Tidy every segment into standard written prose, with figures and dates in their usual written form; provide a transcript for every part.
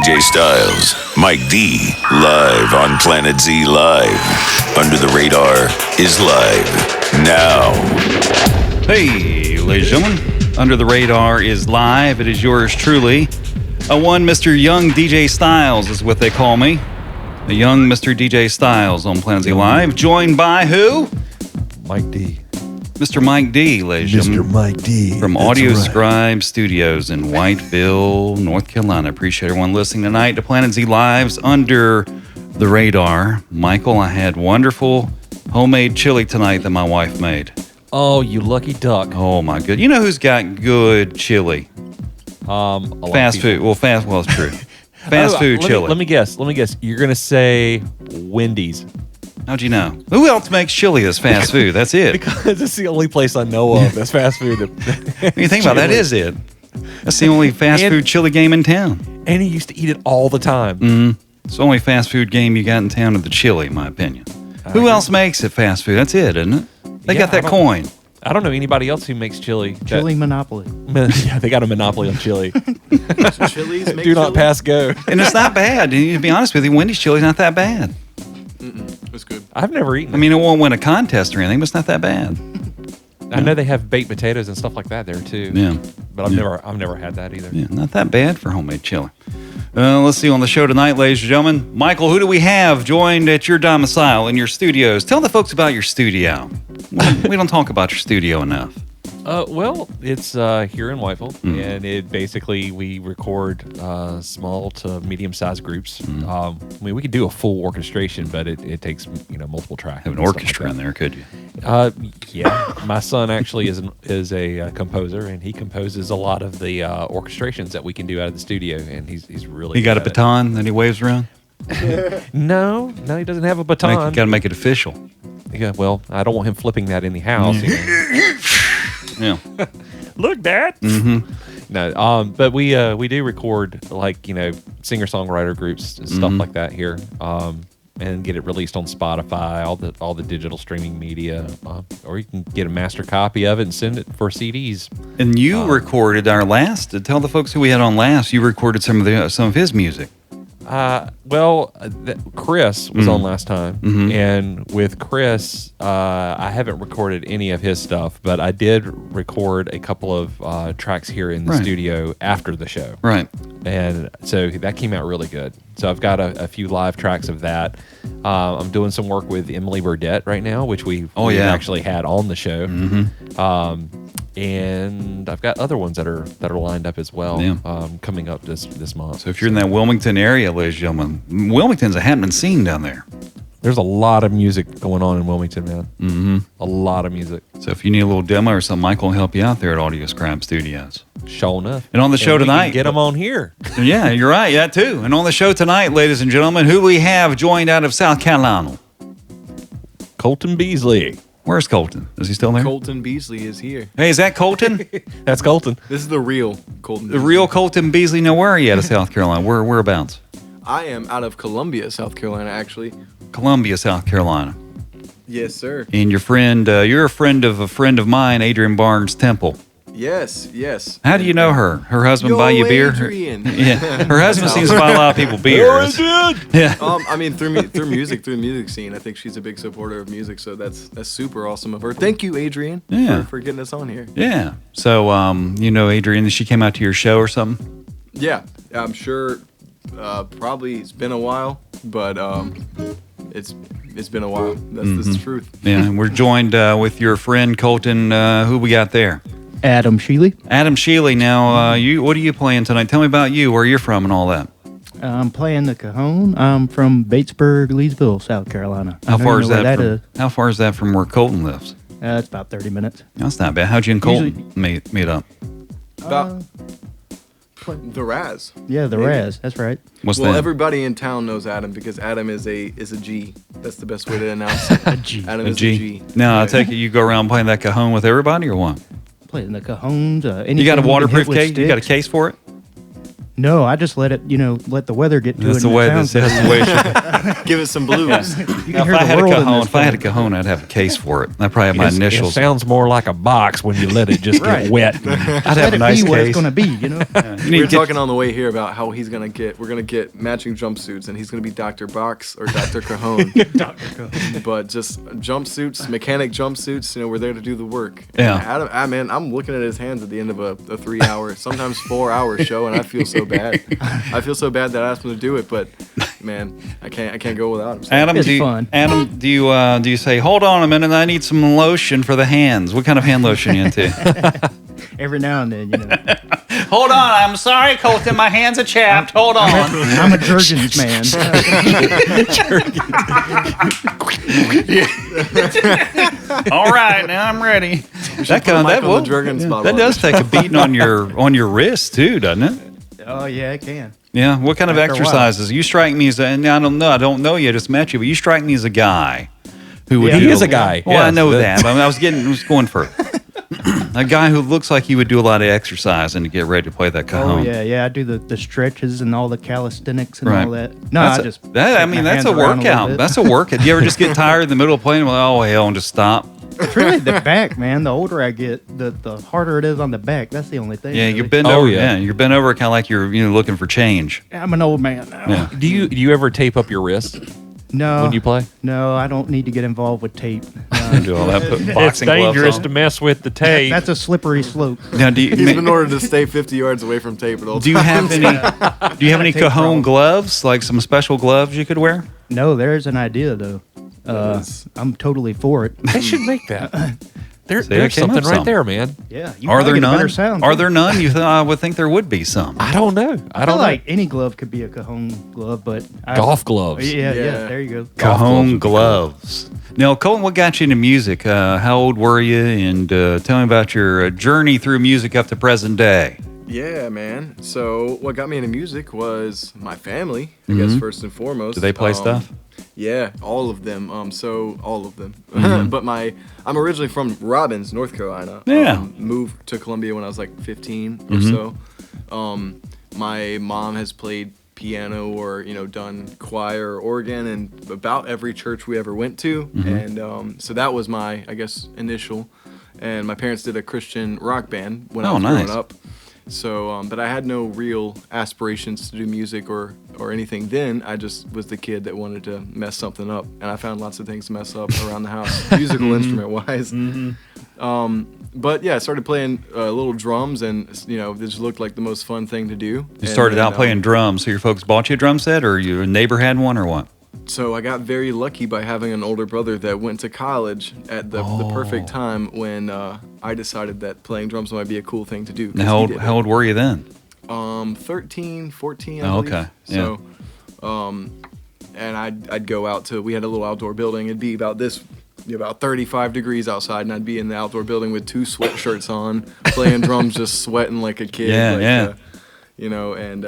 DJ Styles, Mike D, live on Planet Z Live. Under the Radar is live now. Hey, ladies and gentlemen, Under the Radar is live. It is yours truly. A one Mr. Young DJ Styles is what they call me. A young Mr. DJ Styles on Planet Z Live, joined by who? Mike D. Mr. Mike D, ladies and gentlemen. Mr. Mike D. From Audio Scribe Studios in Whiteville, North Carolina. Appreciate everyone listening tonight to Planet Z Live's Under the Radar. Michael, I had wonderful homemade chili tonight that my wife made. Oh, you lucky duck. Oh, my good. You know who's got good chili? Fast food. Well, it's true. Fast food chili. Let me guess. You're going to say Wendy's. How'd you know? Who else makes chili as fast food? That's it. Because it's the only place I know of that's fast food. When you think about that, is it? That's the only fast food chili game in town. And he used to eat it all the time. Mm-hmm. It's the only fast food game you got in town of the chili, in my opinion. Who else makes it fast food? That's it, isn't it? They got that coin. I don't know anybody else who makes chili. Chili monopoly. Yeah, they got a monopoly on chili. Chili's make Do not pass go. And it's not bad. To be honest with you, Wendy's chili's not that bad. It's good. I've never eaten it. I mean, it won't win a contest or anything, but it's not that bad. I know they have baked potatoes and stuff like that there too. Yeah. But I've never had that either. Yeah, not that bad for homemade chili. Let's see on the show tonight, ladies and gentlemen. Michael, who do we have joined at your domicile in your studios? Tell the folks about your studio. We don't talk about your studio enough. Well, it's here in Whiteville, and we record small to medium-sized groups. I mean, we could do a full orchestration, but it takes multiple tracks. Have an orchestra in there, could you? Yeah. My son actually is a composer, and he composes a lot of the orchestrations that we can do out of the studio, and he's really. He got a baton that he waves around. No, he doesn't have a baton. Got to make it official. Yeah, well, I don't want him flipping that in the house. Yeah. Look, Dad. Mm-hmm. No, but we do record singer-songwriter groups and stuff like that here, and get it released on Spotify, all the digital streaming media, or you can get a master copy of it and send it for CDs. And you recorded our last. Tell the folks who we had on last. You recorded some of his music. Chris was on last time, and with Chris, I haven't recorded any of his stuff, but I did record a couple of tracks here in the studio after the show. Right. And so that came out really good. So I've got a few live tracks of that. I'm doing some work with Emily Burdett right now, which we've actually had on the show. And I've got other ones that are lined up as well, coming up this month. So if you're in that Wilmington area, ladies and gentlemen, Wilmington's a happening scene down there. There's a lot of music going on in Wilmington, man. Mm-hmm. A lot of music. So if you need a little demo or something, Michael will help you out there at Audio Scribe Studios. Sure enough. And on the show tonight, get them on here. Yeah, you're right. That too. And on the show tonight, ladies and gentlemen, who we have joined out of South Carolina? Colton Beasley. Where's Colton? Is he still there? Colton Beasley is here. Hey, is that Colton? That's Colton. This is the real Colton The Beasley. real Colton Beasley. Now, where are you out of South Carolina? Whereabouts? I am out of Columbia, South Carolina, actually. Columbia, South Carolina. Yes, sir. And your friend, you're a friend of mine, Adrian Barnes Temple. Yes. How do you know her? Her husband buy you beer? Adrian. Her husband seems to buy a lot of people beers. Yeah. I mean, through the music scene, I think she's a big supporter of music, so that's super awesome of her. Thank you, Adrian, for getting us on here. Yeah. So, Adrian, she came out to your show or something? Yeah, I'm sure. Probably it's been a while, but it's been a while. That's the truth. Yeah, and we're joined with your friend Colton. Who we got there? Adam Shealy. Adam Shealy. Now, what are you playing tonight? Tell me about you, where you're from, and all that. I'm playing the cajon. I'm from Batesburg, Leesville, South Carolina. How far is that from where Colton lives? It's about 30 minutes. That's not bad. How'd you and Colton meet up? About the Raz. Yeah, the Raz. That's right. What's that? Everybody in town knows Adam because Adam is a G. That's the best way to announce it. A G. Adam is a G. Now, I take it you go around playing that cajon with everybody, or what? Playing the cajones. You got a waterproof case? You got a case for it? No, I just let it, let the weather get to That's it. the and way it this. sounds That's the way. It should. Give it some blues. You can Now, hear if I the had a world in cajon, this if I had a thing. cajon, I'd have a case for it. I'd probably have my It initials. sounds more like a box when you let it just Right. get wet. I'd have Let a it nice be what it's case. going to be, You We need were to get- talking on the way here about how we're gonna get matching jumpsuits, and he's gonna be Dr. Box or Dr. Cajon. But just jumpsuits, mechanic jumpsuits. We're there to do the work. Yeah. And Adam, I'm looking at his hands at the end of a 3-hour, sometimes 4-hour show, and I feel so bad. I feel so bad that I asked him to do it, but man, I can't go without him. So Adam, It's do you, fun. Adam, do you say, hold on a minute, I need some lotion for the hands? What kind of hand lotion are you into? Every now and then, Hold on, I'm sorry, Colton, my hands are chapped. Hold on. I'm a Jergens man. All right, now I'm ready. That put a mic on the will- Jergens bottle that on does take a beating on your wrist too, doesn't it? Oh, yeah, it can. Yeah. What kind of After a while. exercises? You strike me as and I don't know you. I just met you, but you strike me as a guy who would. Yeah, do He is a guy. Well, I yes. know that. But I was going for a guy who looks like he would do a lot of exercise and to get ready to play that Oh, cajon. yeah. I do the stretches and all the calisthenics and Right. all that. No, That's I a- just. that, I take mean, my that's hands a around little workout. bit. That's a workout. Do you ever just get tired in the middle of playing? Well, oh hell, and just stop. It's really the back, man. The older I get, the harder it is on the back. That's the only thing. Yeah, really. you're bent Oh, over. yeah. Yeah, you're bent over, kind of like you're looking for change. I'm an old man now. Yeah. Do you ever tape up your wrist No. when you play? No, I don't need to get involved with tape. Do all that. Put It's boxing gloves dangerous on. to mess with the tape. That's a slippery slope. Now, do you, he's been ordered to stay 50 yards away from tape at all do you times. have any? Do you have any Tape cajon problem. gloves, like some special gloves you could wear? No, there's an idea though. is- I'm totally for it. They should make that. There's I came something up right some. there, man. Yeah. You Are probably there get a better none? sound, Are too. there none? I would think there would be some. I don't know. I I don't feel know. like any glove could be a cajon glove, but Golf gloves. Yeah, Yeah. there you go. Golf gloves Cajon would be gloves. Now, Colton, what got you into music? How old were you? And tell me about your journey through music up to present day. Yeah, man. So what got me into music was my family, I guess, first and foremost. Do they play stuff? Yeah, all of them. So all of them. But I'm originally from Robbins, North Carolina. Yeah. Moved to Columbia when I was like 15 or so. My mom has played piano or done choir or organ in about every church we ever went to, and so that was my, I guess, initial. And my parents did a Christian rock band when I was nice. growing up. So, but I had no real aspirations to do music or anything then. I just was the kid that wanted to mess something up, and I found lots of things to mess up around the house, musical instrument wise. But yeah, I started playing little drums, and it just looked like the most fun thing to do. You started out playing drums, so your folks bought you a drum set, or your neighbor had one, or what? So I got very lucky by having an older brother that went to college at the perfect time when I decided that playing drums might be a cool thing to do. 'cause Now, he did it. how old were you then? 13, 14, I Oh, believe. okay. Yeah. So, and I'd go out to, we had a little outdoor building. It'd be about 35 degrees outside, and I'd be in the outdoor building with 2 sweatshirts on, playing drums, just sweating like a kid. Yeah, like, yeah. And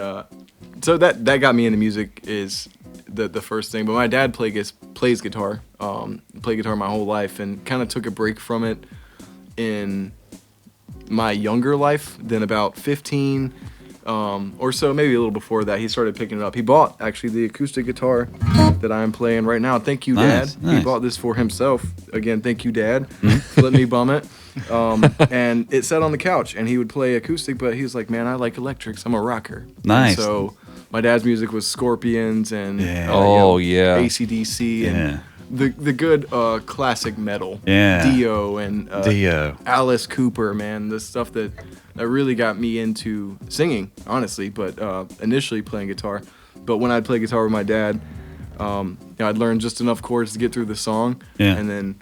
so that got me into music is the first thing. But my dad plays guitar, played guitar my whole life, and kind of took a break from it in my younger life. Then about 15 or so, maybe a little before that, he started picking it up. He bought actually the acoustic guitar that I'm playing right now. Thank you, Nice, Dad. nice. He bought this for himself. Again, thank you, Dad, for letting me bum it. And it sat on the couch, and he would play acoustic, but he was like, "Man, I like electrics. I'm a rocker." Nice. And so my dad's music was Scorpions and Yeah. Yeah. AC/DC Yeah. and the good classic metal. Yeah. Dio and Dio. Alice Cooper, man, the stuff that really got me into singing, honestly, but initially playing guitar. But when I'd play guitar with my dad, I'd learn just enough chords to get through the song, Yeah. and then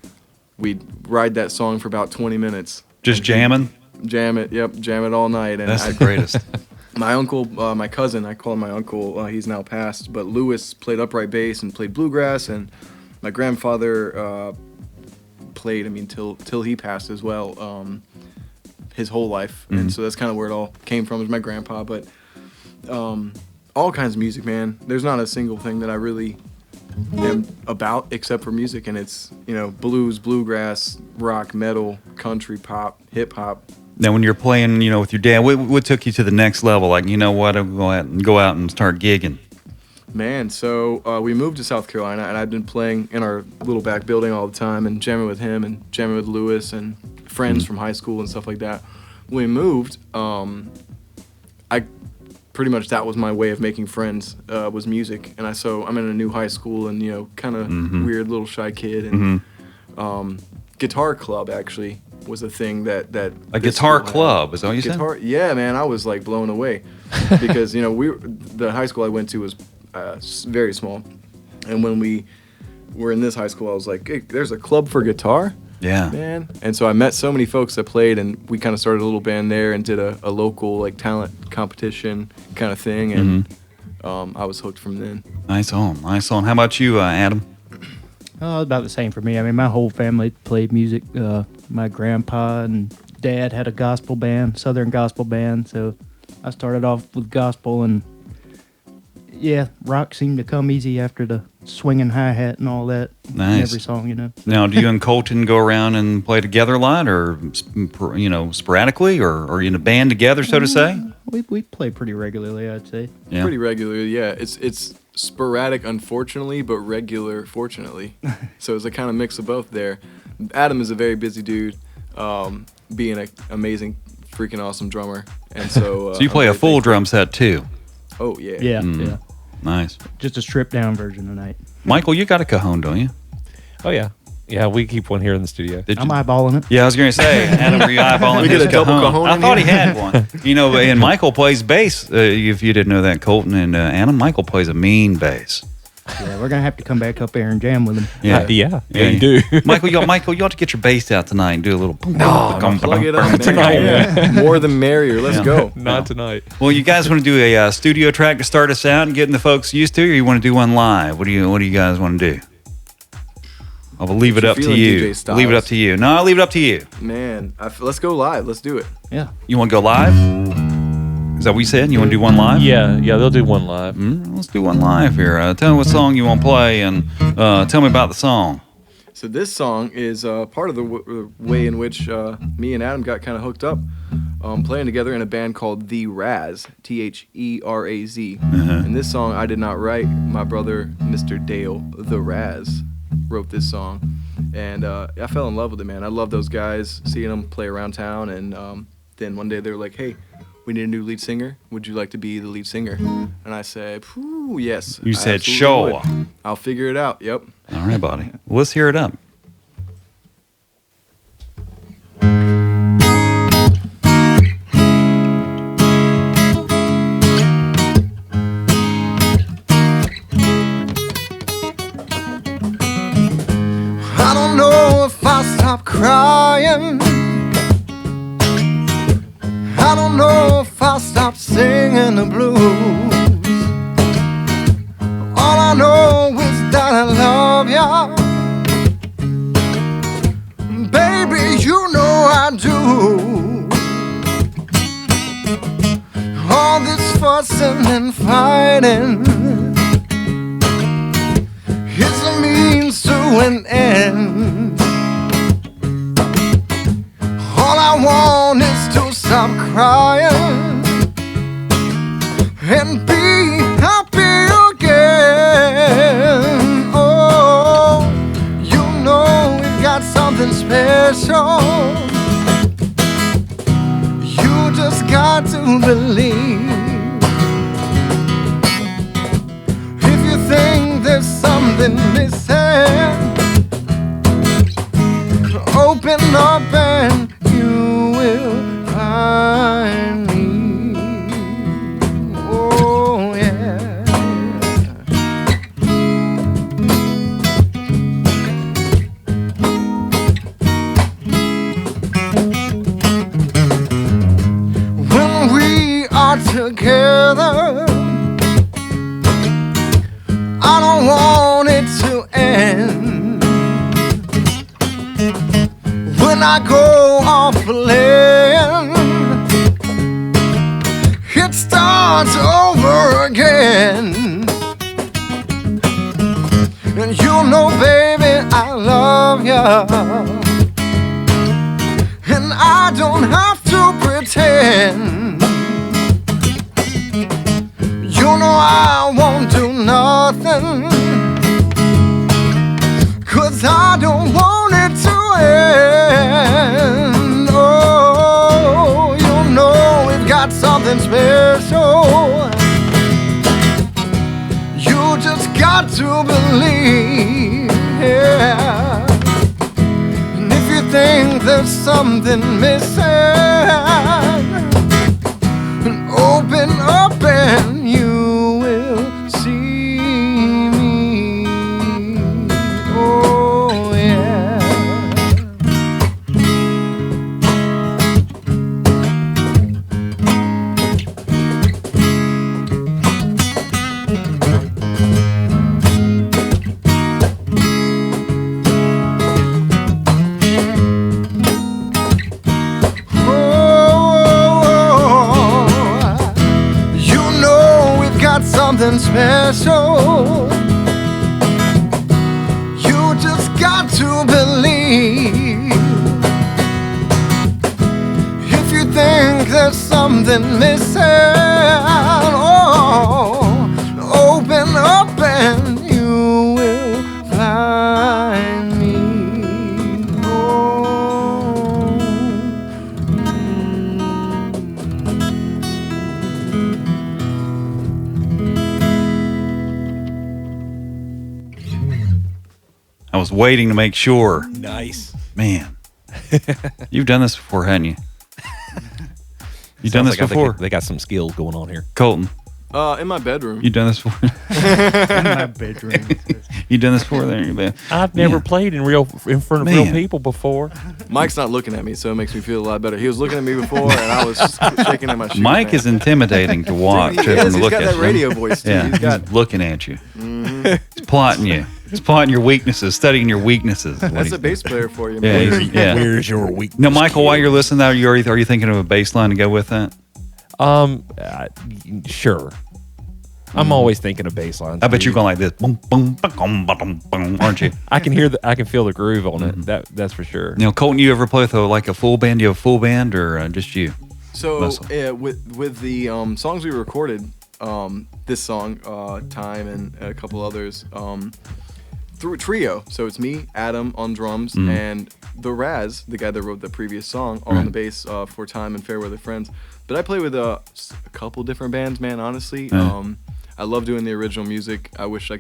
we'd ride that song for about 20 minutes. Just jamming? Jam it all night. And That's the greatest. My uncle, my cousin, I call him my uncle, he's now passed, but Lewis played upright bass and played bluegrass, and my grandfather played, till he passed as well, his whole life. And so that's kind of where it all came from, is my grandpa. But all kinds of music, man. There's not a single thing that I really am about except for music, and it's, blues, bluegrass, rock, metal, country, pop, hip hop, Now, when you're playing, with your dad, what took you to the next level? Like, you know what, I'll go out and start gigging. Man, so we moved to South Carolina, and I'd been playing in our little back building all the time and jamming with him and jamming with Lewis and friends from high school and stuff like that. When we moved, I pretty much that was my way of making friends, was music. And I'm in a new high school and, kind of weird little shy kid. And guitar club actually was a thing that A guitar club, is that what you said? Yeah, man, I was like blown away because, the high school I went to was very small. And when we were in this high school, I was like, hey, there's a club for guitar? Yeah. Man. And so I met so many folks that played, and we kind of started a little band there and did a local like talent competition kind of thing. And I was hooked from then. Nice on. How about you, Adam? Oh, about the same for me. I mean, my whole family played music. My grandpa and dad had a gospel band, Southern gospel band. So I started off with gospel, and yeah, rock seemed to come easy after the swinging hi-hat and all that. Nice. In every song, Now, do you and Colton go around and play together a lot, or sporadically, or are you in a band together, so to say? We play pretty regularly, I'd say. Yeah. Pretty regularly, yeah. It's sporadic, unfortunately, but regular, fortunately. So it's a kind of mix of both there. Adam is a very busy dude, being an amazing, freaking awesome drummer. And so So you play a full drum set, too? Oh, yeah. Yeah. Nice. Just a stripped down version tonight. Michael, you got a cajon, don't you? Oh yeah, yeah. We keep one here in the studio. I'm eyeballing it. Yeah, I was going to say, Adam, were you eyeballing We his get a double cajon? cajon I in thought he here? had one. And Michael plays bass. If you didn't know that, Colton and Adam, Michael plays a mean bass. Yeah, we're gonna have to come back up there and jam with him. Yeah, yeah, you do. Michael, you ought to get your bass out tonight and do a little. Plug it up, man. tonight. Yeah. More the merrier. Let's go. Not tonight. Well, you guys want to do a studio track to start us out and getting the folks used to, or you want to do one live? What do you guys want to do? I will leave it up to feeling, you. DJ Styles? Leave it up to you. No, I'll leave it up to you. Man, let's go live. Let's do it. Yeah. You want to go live? Is that what you said? You want to do one live? Yeah, they'll do one live. Let's do one live here. Tell me what song you want to play, and tell me about the song. So this song is part of the way in which me and Adam got kind of hooked up, playing together in a band called The Raz, Theraz. And this song I did not write. My brother, Mr. Dale, The Raz, wrote this song. And I fell in love with it, man. I love those guys, seeing them play around town. And then one day they were like, hey, we need a new lead singer. Would you like to be the lead singer? And I said, yes. You I said, absolutely sure. would. I'll figure it out. Yep. All right, buddy. Well, let's hear it up. I don't know if I'll stop crying. I don't know if I'll stop singing the blues. All I know is that I love ya. Baby, you know I do. All this fussing and fighting is a means to an end. All I want is to stop crying and be happy again. Oh, you know we've got something special. You just got to believe. If you think there's something missing, open up and you will find me. Oh yeah. When we are together, I don't want it to end. When I go off playing, it starts over again. And you know, baby, I love ya, and I don't have to pretend. You know I won't do nothing, 'cause I don't want it to end. Oh, you know we've got something special. You just got to believe, yeah. And if you think there's something missing, open up and you will see me. Oh yeah. Something special. You just got to believe. If you think there's something missing, oh, open up and you will find me. I was waiting to make sure. Nice. Man, you've done this before, haven't you? You've done this before? They got some skills going on here. Colton, In my bedroom. you've done this before? In my bedroom. You've done this before? There, man. I've never played in front of real Man. people before. Mike's not looking at me, so it makes me feel a lot better. He was looking at me before, and I was just shaking in my shoes. Mike man. is intimidating to watch. He to is. He's look got at that you. radio voice, too. Yeah, He's got. looking at you. He's plotting you. He's plotting your weaknesses, studying your weaknesses. That's a bass player for you, Yeah, man. yeah. Where's your weakness? Now, Michael, while you're listening, are you thinking of a bass line to go with that? Sure. I'm always thinking of bass lines. I bet you're going like this, boom, boom, boom, boom, boom, aren't you? I can feel the groove on it. That's for sure. You know, Colton, you ever play with a full band? Do you have a full band or just you? So Russell. with the songs we recorded, this song, Time, and a couple others, through a trio. So it's me, Adam on drums, and the Raz, the guy that wrote the previous song, on the bass for Time and Fairweather Friends. But I play with a couple different bands, man. Honestly, I love doing the original music. I wish I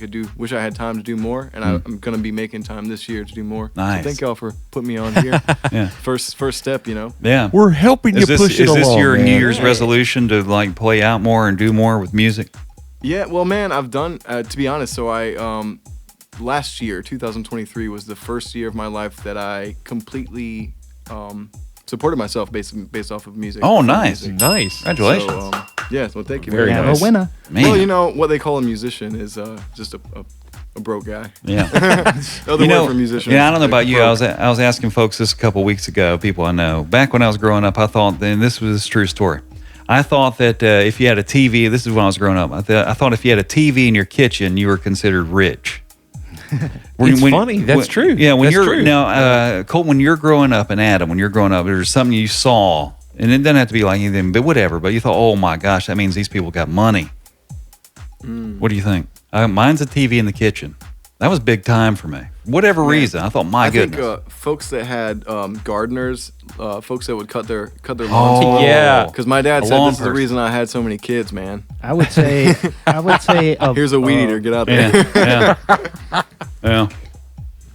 had time to do more, and I'm gonna be making time this year to do more. Nice. So thank y'all for putting me on here. Yeah. First step, you know. Yeah. We're helping Is this your man. New Year's resolution to like play out more and do more with music? Yeah, well, man, I've done, to be honest, so I, last year, 2023, was the first year of my life that I completely supported myself based off of music. Oh, nice. Music. Nice. Congratulations. So, yeah, well, thank you. Very man. nice. A winner. Man. Well, you know, what they call a musician is just a broke guy. Yeah. The other word for musician Yeah, I is, don't know like, about you. broke. I was asking folks this a couple weeks ago, people I know. Back when I was growing up, I thought, and this was a true story. I thought that if you had a TV, this is when I was growing up. I thought if you had a TV in your kitchen, you were considered rich. It's funny. That's true. Yeah, when That's you're true. now, Colt, when you're growing up, and Adam, when you're growing up, there's something you saw, and it doesn't have to be like anything, but whatever. But you thought, oh my gosh, that means these people got money. What do you think? Mine's a TV in the kitchen. That was big time for me. Whatever reason, I thought, my goodness. I think folks that had gardeners, folks that would cut their lawns. Oh, yeah. Because my dad A said lawn this is the person. reason I had so many kids, man. I would say. Here's a weed eater. Get out there. Yeah.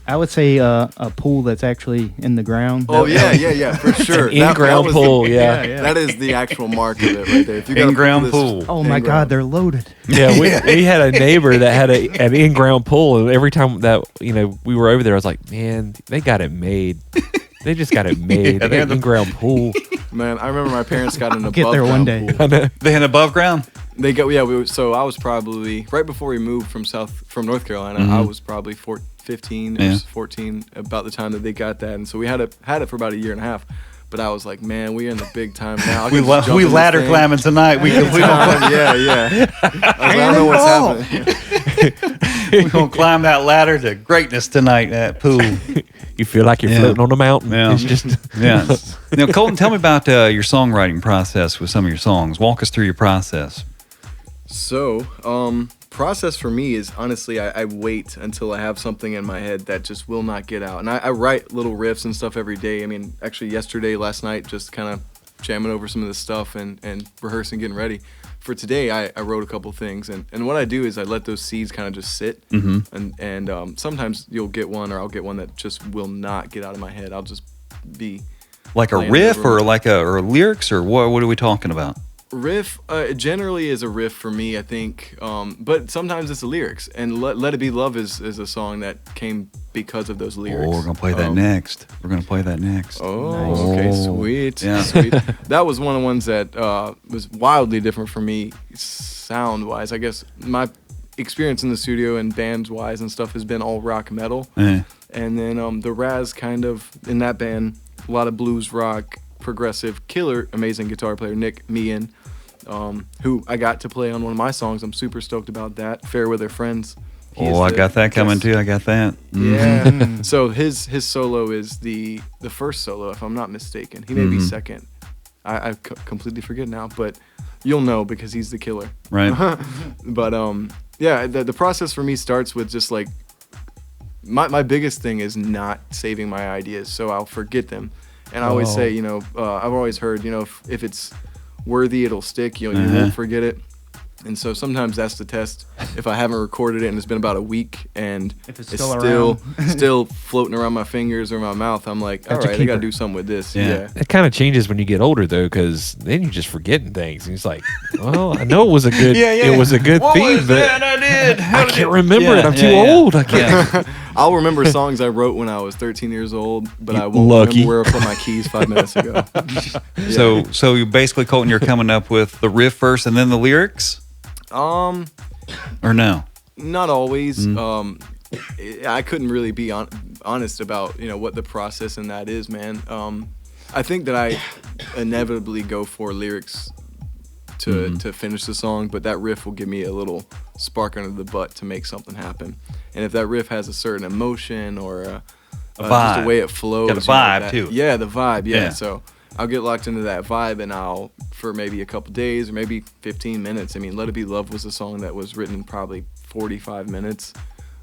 I would say a pool that's actually in the ground. Oh yeah, for sure. In-ground was pool, the- yeah. That is the actual mark of it right there. If you got a In-ground that's pool. Oh my in-ground. God, they're loaded. Yeah, we had a neighbor that had an in-ground pool, and every time that we were over there, I was like, man, they got it made. They just got it made. They got an in-ground pool. Man, I remember my parents got an above Get there one day. ground pool. They had above ground? They got so I was probably right before we moved from North Carolina. I was probably 15 or Yeah. 14 about the time that they got that, and so we had it for about a year and a half. But I was like, man, we're in the big time now. I can just jump We in this ladder thing. climbing tonight. We don't Yeah. I was like, I don't know what's happening. We're gonna climb that ladder to greatness tonight. That pool. You feel like you're floating on a mountain. Yeah. It's just Yeah. Now, Colton, tell me about your songwriting process with some of your songs. Walk us through your process. So, process for me is honestly, I wait until I have something in my head that just will not get out. And I write little riffs and stuff every day. I mean, actually last night, just kind of jamming over some of this stuff and rehearsing, getting ready. For today, I wrote a couple things. And what I do is I let those seeds kind of just sit. Mm-hmm. And sometimes you'll get one, or I'll get one that just will not get out of my head. I'll just be... Like a riff or or lyrics, or what are we talking about? Riff generally is a riff for me, I think, but sometimes it's the lyrics. And Let It Be Love is a song that came because of those lyrics. Oh, we're gonna play that next. Oh, Nice. okay, sweet, Yeah. sweet. That was one of the ones that was wildly different for me, sound-wise. I guess my experience in the studio and bands-wise and stuff has been all rock metal, Yeah. and then the Raz kind of in that band, a lot of blues rock. Progressive, killer, amazing guitar player Nick Meehan, who I got to play on one of my songs. I'm super stoked about that. Fair Weather Friends. I got that coming too. I got that. Yeah. So his solo is the first solo, if I'm not mistaken. He may be second. I completely forget now, but you'll know because he's the killer. Right. But yeah, the process for me starts with just like my biggest thing is not saving my ideas, so I'll forget them. And I always say, I've always heard, if it's worthy, it'll stick. You won't forget it. And so sometimes that's the test. If I haven't recorded it and it's been about a week and If it's it's still still floating around my fingers or my mouth, I'm like, all right, I got to do something with this. Yeah. It kind of changes when you get older, though, because then you're just forgetting things. And it's like, well, I know it was a good, it was a good theme, but I did. I can't remember it. I'm too old. I can't. I'll remember songs I wrote when I was 13 years old, but I won't remember where I put my keys 5 minutes ago. So you basically, Colton, you're coming up with the riff first and then the lyrics? Or no? Not always. I couldn't really be honest about what the process in that is, man. I think that I inevitably go for lyrics to finish the song, but that riff will give me a little spark under the butt to make something happen. And if that riff has a certain emotion or a vibe, just the way it flows, got a vibe too. Yeah, the vibe. Yeah. So I'll get locked into that vibe, and I'll, for maybe a couple days or maybe 15 minutes. I mean, Let It Be Love was a song that was written in probably 45 minutes,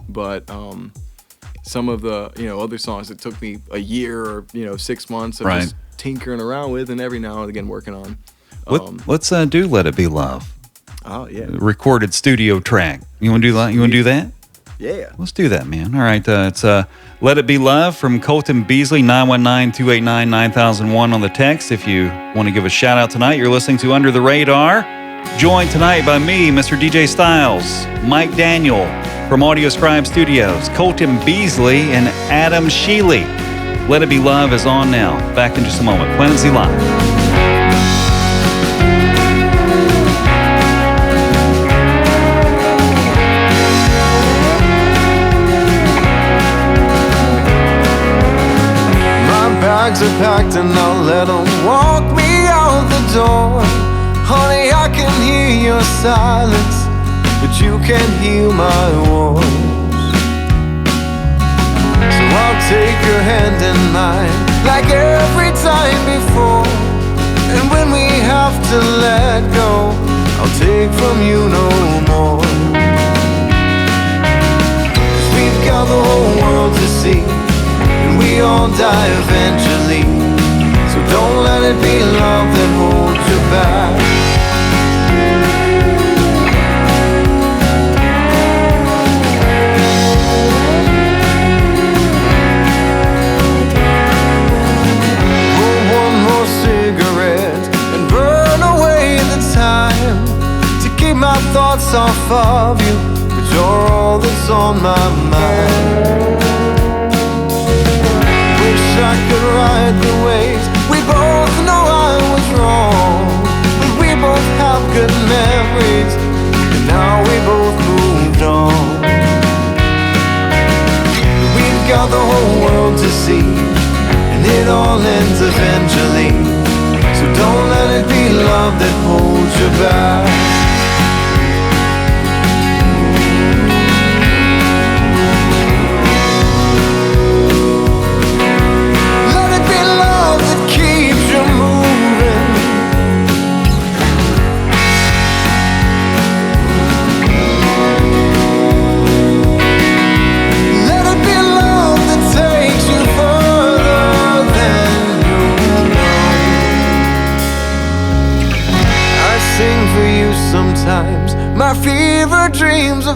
but some of the other songs it took me a year or 6 months of just tinkering around with, and every now and again working on. Let's do Let It Be Love. Oh yeah, recorded studio track. You want to do that? You want to do that? Yeah. Let's do that, man. All right. It's Let It Be Love from Colton Beasley, 919-289-9001 on the text. If you want to give a shout out tonight, you're listening to Under the Radar. Joined tonight by me, Mr. DJ Styles, Mike Daniel from Audio Scribe Studios, Colton Beasley, and Adam Shealy. Let It Be Love is on now. Back in just a moment. Planet Z Live. Bags are packed and I'll let them walk me out the door. Honey, I can hear your silence, but you can't hear my voice. So I'll take your hand in mine, like every time before. And when we have to let go, I'll take from you no more. 'Cause we've got the whole world to see, we all die eventually, so don't let it be love that holds you back. Roll one more cigarette and burn away the time to keep my thoughts off of you, but you're all that's on my mind. I could ride the waves. We both know I was wrong, but we both have good memories, and now we both moved on. We've got the whole world to see, and it all ends eventually, so don't let it be love that holds you back.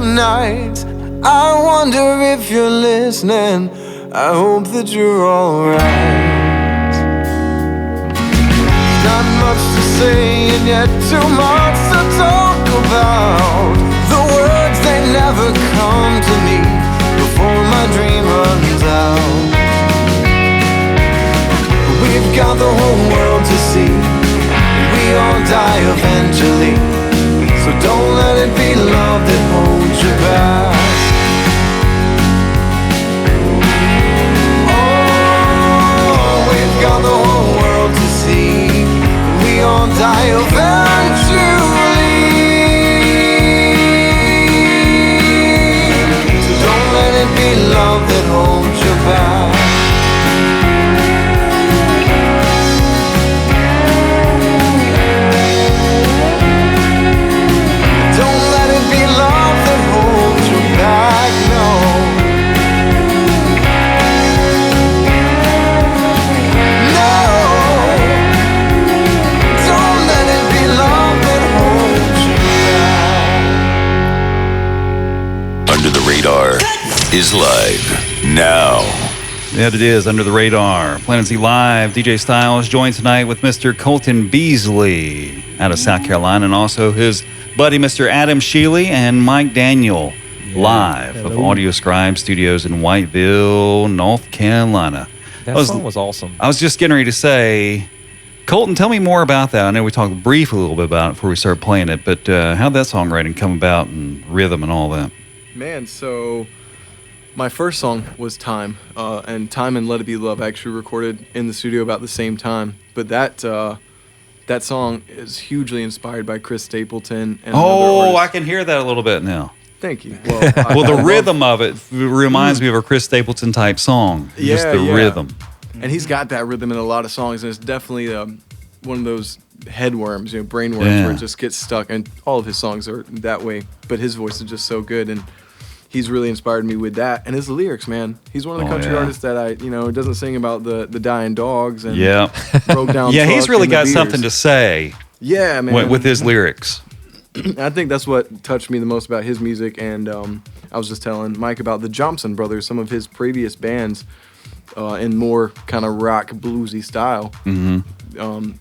of nights. I wonder if you're listening. I hope that you're alright. Not much to say and yet too much to talk about. The words, they never come to me before my dream runs out. We've got the whole world to see. We all die eventually. So don't let it be love that holds you back. Oh, we've got the whole world to see. We all die eventually. So don't let it be love that holds you back. Is live now. Yeah, it is Under the Radar. Planet Z Live. DJ Styles joined tonight with Mr. Colton Beasley out of South Carolina, and also his buddy Mr. Adam Shealy and Mike Daniel, live of Audio Scribe Studios in Whiteville, North Carolina. That song was awesome. I was just getting ready to say, Colton, tell me more about that. I know we talked briefly a little bit about it before we started playing it, but how'd that songwriting come about and rhythm and all that? Man, so my first song was Time, and Time and Let It Be Love actually recorded in the studio about the same time. But that song is hugely inspired by Chris Stapleton. And I can hear that a little bit now. Thank you. Well, the rhythm of it reminds me of a Chris Stapleton type song. Yeah, just the rhythm. And he's got that rhythm in a lot of songs, and it's definitely one of those headworms, brainworms, where it just gets stuck. And all of his songs are that way, but his voice is just so good, and he's really inspired me with that. And his lyrics, man. He's one of the country artists that doesn't sing about the dying dogs and broke down. Yeah, he's really got beers. something to say. Yeah, man. With his lyrics. I think that's what touched me the most about his music. And I was just telling Mike about the Johnson Brothers, some of his previous bands in more kind of rock bluesy style. Mm-hmm.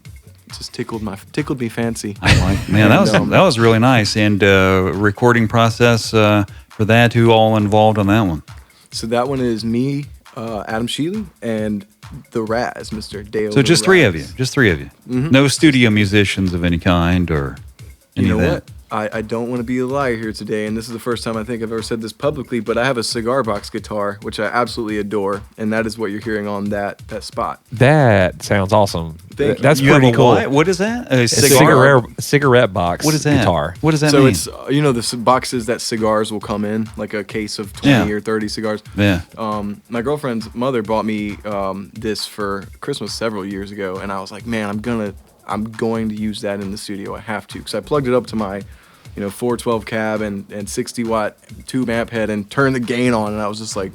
Just tickled me fancy. I like, man, that was really nice. And recording process for that, who all involved on that one? So that one is me, Adam Shealy, and the Raz, Mr. Dale. So just three of you. Mm-hmm. No studio musicians of any kind or any of that. What? I don't want to be a liar here today, and this is the first time I think I've ever said this publicly, but I have a cigar box guitar, which I absolutely adore, and that is what you're hearing on that spot. That sounds awesome. That's you pretty cool. What is that? A cigarette box. What is that? Guitar. What does that mean? So it's the boxes that cigars will come in, like a case of 20 or 30 cigars. Yeah. My girlfriend's mother bought me this for Christmas several years ago, and I was like, man, I'm going to use that in the studio. I have to, because I plugged it up to my 412 cab and 60 watt tube amp head and turned the gain on, and I was just like,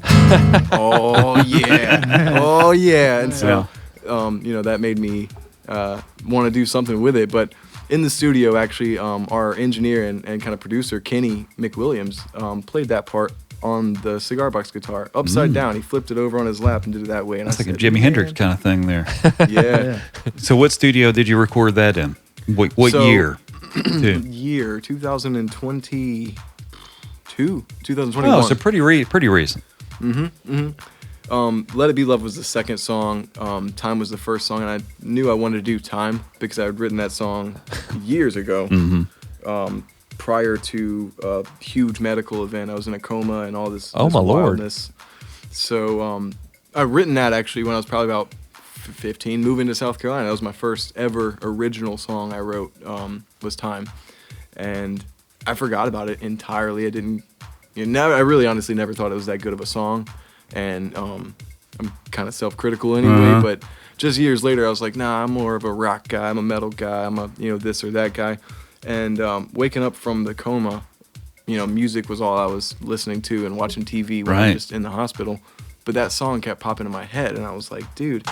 oh yeah. And so that made me want to do something with it. But in the studio, actually, our engineer and kind of producer Kenny McWilliams played that part on the cigar box guitar upside down. He flipped it over on his lap and did it that way. And that's like a Jimi Hendrix kind of thing there. Yeah. So what studio did you record that in? What year? Year 2022, 2021. Oh, so pretty recent. Let It Be Love was the second song. Time was the first song, and I knew I wanted to do Time because I had written that song years ago. Prior to a huge medical event. I was in a coma and all this. Oh, my wildness. Lord. So I've written that actually when I was probably about 15, moving to South Carolina. That was my first ever original song I wrote, was Time. And I forgot about it entirely. I really honestly never thought it was that good of a song. And I'm kind of self-critical anyway, but just years later I was like, nah, I'm more of a rock guy, I'm a metal guy, I'm a this or that guy. And waking up from the coma, music was all I was listening to and watching TV when I was just in the hospital. But that song kept popping in my head, and I was like, dude,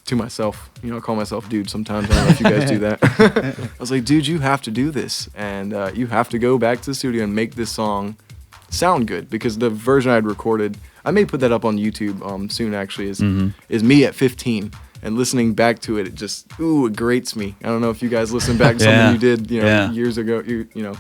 to myself, I call myself dude sometimes. I don't know if you guys do that. I was like, dude, you have to do this, and you have to go back to the studio and make this song sound good because the version I'd recorded, I may put that up on YouTube soon. Actually, Mm-hmm. is me at 15 and listening back to it. It just it grates me. I don't know if you guys listen back to Yeah. something you did Yeah. years ago. You know.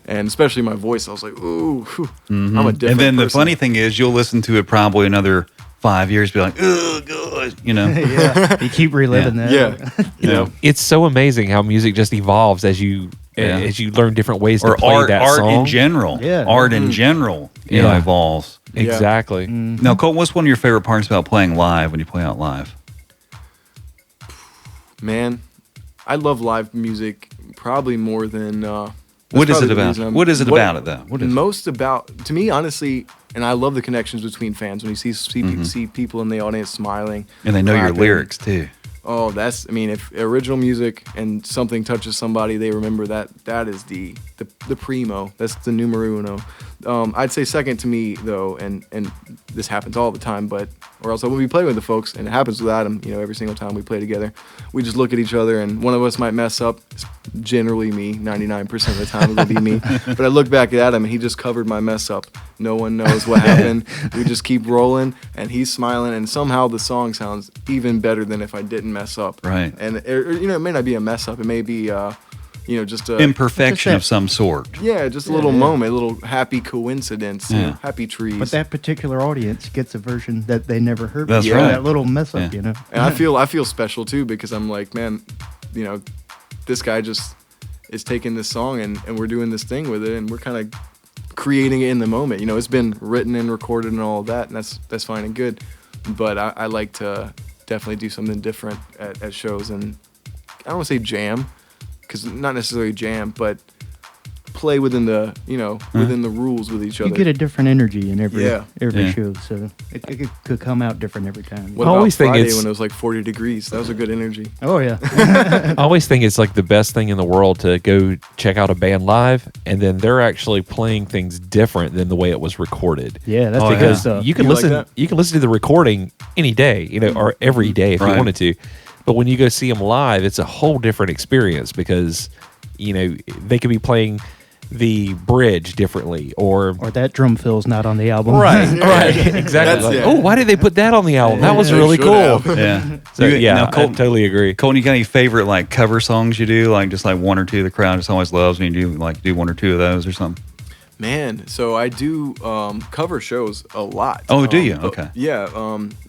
And especially my voice, I was like, ooh, whew, Mm-hmm. I'm a different And then the person. funny thing is, you'll listen to it probably another 5 years, be like, oh, good, you know. Yeah, you keep reliving that. Yeah. You know, It's so amazing how music just evolves as you learn different ways to or play art, that art song. in general. Yeah. Art in general, you know, Yeah. evolves. Exactly. Now, Colt, what's one of your favorite parts about playing live when you play out live? Man, I love live music probably more than. What is it probably the about? reason I'm- What is it about it, though? What is it? most about to me, honestly, and I love the connections between fans when you see people in the audience smiling, And they know your clapping. lyrics, too. Oh, I mean, if original music and something touches somebody, they remember that. That is the primo. That's the numero uno. I'd say second to me though, and this happens all the time, but or else when we play with the folks, and it happens with Adam, every single time we play together, we just look at each other, and one of us might mess up. It's generally me. 99% of the time it'll be me. But I look back at Adam, and he just covered my mess up. No one knows what happened. We just keep rolling, and he's smiling, and somehow the song sounds even better than if I didn't mess up. Right. And it may not be a mess up. It may be just a Imperfection of some sort. just a little moment, a little happy coincidence, Yeah. happy trees. But that particular audience gets a version that they never heard. That's before. right. That little mess up, Yeah. and I feel special too because I'm like, man, this guy just is taking this song and we're doing this thing with it, and we're kind of creating it in the moment. It's been written and recorded and all of that, and that's fine and good. But I like to definitely do something different at shows, and I don't want to say jam, because not necessarily jam, but play within the within the rules with each other. You get a different energy in every Yeah. show, so it could come out different every time. What I about always think Friday it's- when it was like 40 degrees? That was a good energy. Oh yeah, I always think it's like the best thing in the world to go check out a band live, and then they're actually playing things different than the way it was recorded. yeah. That's Oh, the yeah. good stuff. You can You like listen. that? You can listen to the recording any day, or every day if Right. you wanted to. But when you go see them live, it's a whole different experience because they could be playing the bridge differently, or that drum fill's not on the album. right, exactly. That's- Like, yeah. oh, why did they put that on the album? That was They really should cool. have. Yeah. So yeah, Now, I Colt, totally agree. Colton, you got any favorite like cover songs you do? Like just like one or two the crowd just always loves when you do one or two of those or something? Man, so I do cover shows a lot. Oh, do you? but- Okay. Yeah,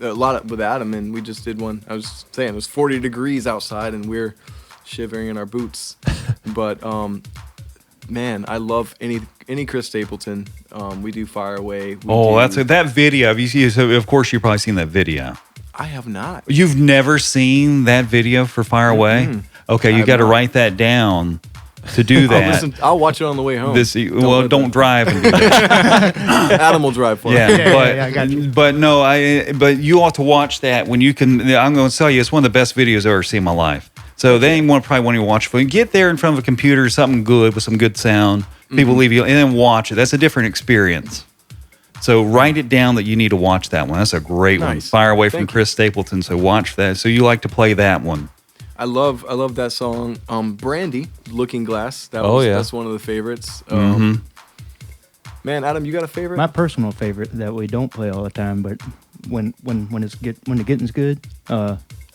a lot with Adam, and we just did one. I was saying it was 40 degrees outside, and we're shivering in our boots. But man, I love any Chris Stapleton. We do Fire Away. That video. Have you seen? So of course you've probably seen that video. I have not. You've never seen that video for Fire Away? Okay, you have got to not. write that down to do that. I'll watch it on the way home. Don't drive and do that. Adam will drive for Yeah, me. but I got you. but no, but you ought to watch that when you can. I'm going to tell you, it's one of the best videos I've ever seen in my life. So they probably want to watch it. Get there in front of a computer, something good with some good sound. People leave you, and then watch it. That's a different experience. So write it down that you need to watch that one. That's a great one. Nice. Fire Away from Thank you. Chris Stapleton. So watch that. So you like to play that one. I love that song. Brandy, Looking Glass. That's one of the favorites. Man, Adam, you got a favorite? My personal favorite that we don't play all the time, but when the getting's good,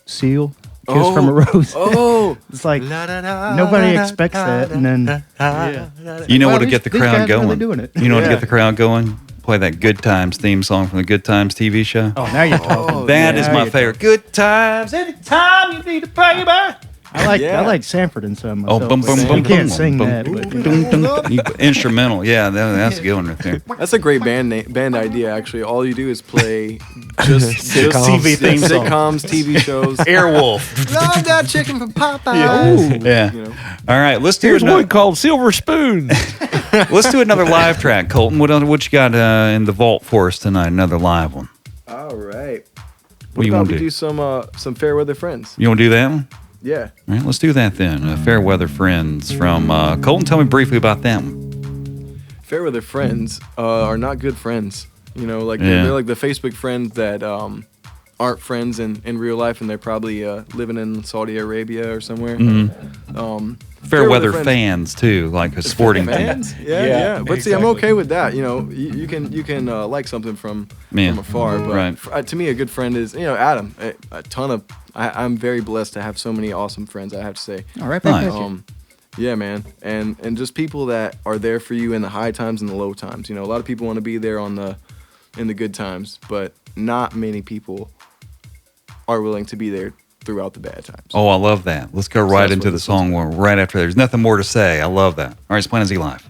Seal, Kiss from a Rose. Oh, It's like La-da-da, nobody la-da, expects that, and then You know Well, what to these- get the these crowd guys are really going. doing it. You know what to Yeah. get the crowd going? Play that Good Times theme song from the Good Times TV show. oh, now you're talking. That is Now my you're favorite. Good times, anytime you need to pay by. I like Sanford and Son Oh, myself. boom, boom, but boom, you can't boom, sing boom, that. boom, But, boom, boom. Instrumental, yeah, that's a good one right there. that's a great band idea. Actually, all you do is play just TV theme song. sitcoms, TV shows. Airwolf. Love that chicken from Popeyes. Yeah. You know. All right, let's do Here's another. one called Silver Spoon. Let's do another live track, Colton. What you got in the vault for us tonight? Another live one. All right. What do you about want we to do? do some fair weather friends? You want to do that one? Yeah. All right, let's do that then. Fair Weather Friends from Colton. Tell me briefly about that one. Fair weather friends are not good friends. Yeah. They're like the Facebook friends that aren't friends in real life, and they're probably living in Saudi Arabia or somewhere. Fair weather fans too, like a sporting team. Fans? Yeah. But see, I'm okay with that. You know, you can like something from afar. But to me, a good friend is, you know, Adam. I'm very blessed to have so many awesome friends, I have to say. All right, nice. Yeah, man, and just people that are there for you in the high times and the low times. You know, a lot of people want to be there in the good times, but not many people are willing to be there throughout the bad times. Oh, I love that. Let's go right into the song right after. There's nothing more to say. I love that. All right, it's Planet Z Live.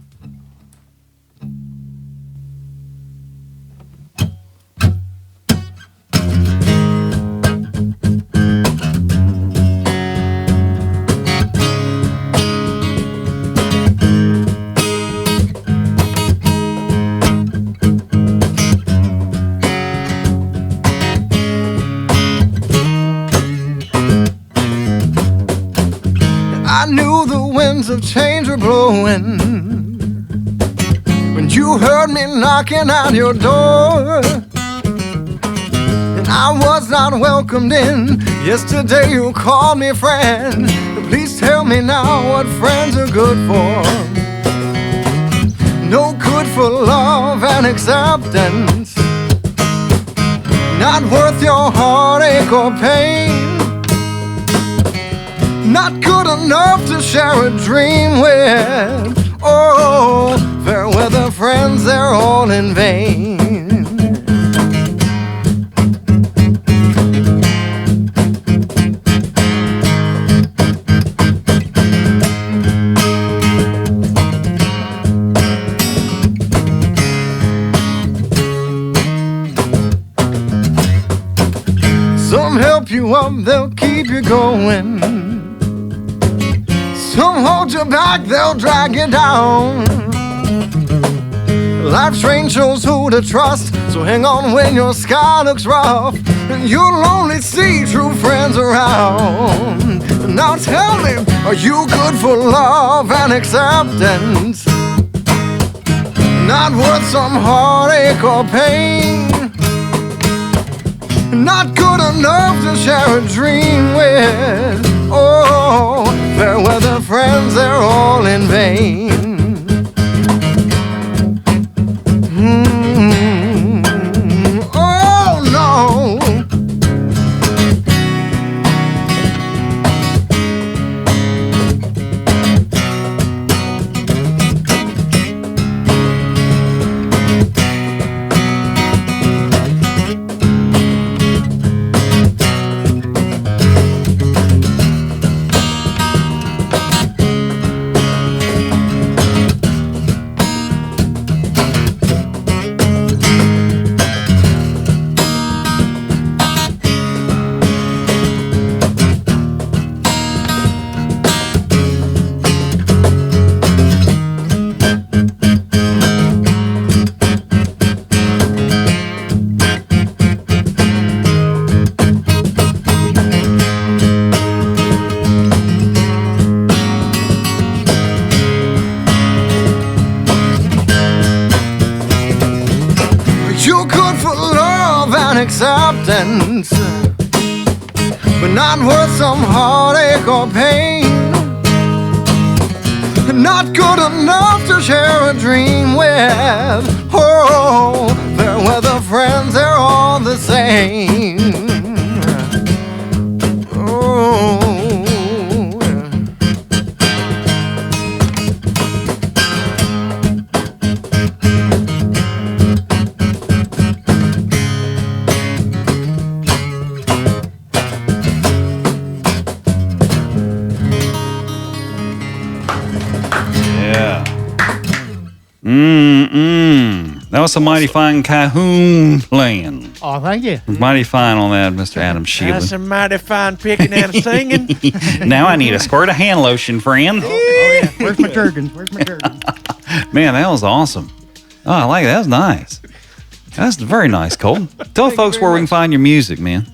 I knew the winds of change were blowing when you heard me knocking on your door, and I was not welcomed in. Yesterday you called me friend. Please tell me now what friends are good for. No good for love and acceptance, not worth your heartache or pain, not good enough to share a dream with. Oh, fair weather friends, they're all in vain. Some help you up, they'll keep you going. Some hold you back, they'll drag you down. Life's strange shows who to trust, so hang on when your sky looks rough, and you'll only see true friends around. Now tell me, are you good for love and acceptance? Not worth some heartache or pain, not good enough to share a dream with. Oh, fair weather friends, they're all in vain. Oh no. You're good for love and acceptance, but not worth some heartache or pain, not good enough to share a dream with. Oh, fair weather friends, they're all the same. Oh. That was some mighty fine cajon playing. Oh, thank you. Mighty fine on that, Mr. Adam Shealy. That's a mighty fine picking and singing. Now I need a squirt of hand lotion, friend. Oh, yeah. Where's my Jergens? Where's my Jergens? Man, that was awesome. Oh, I like that. That was nice. That's very nice, Colton. Tell folks where we can find your music, man.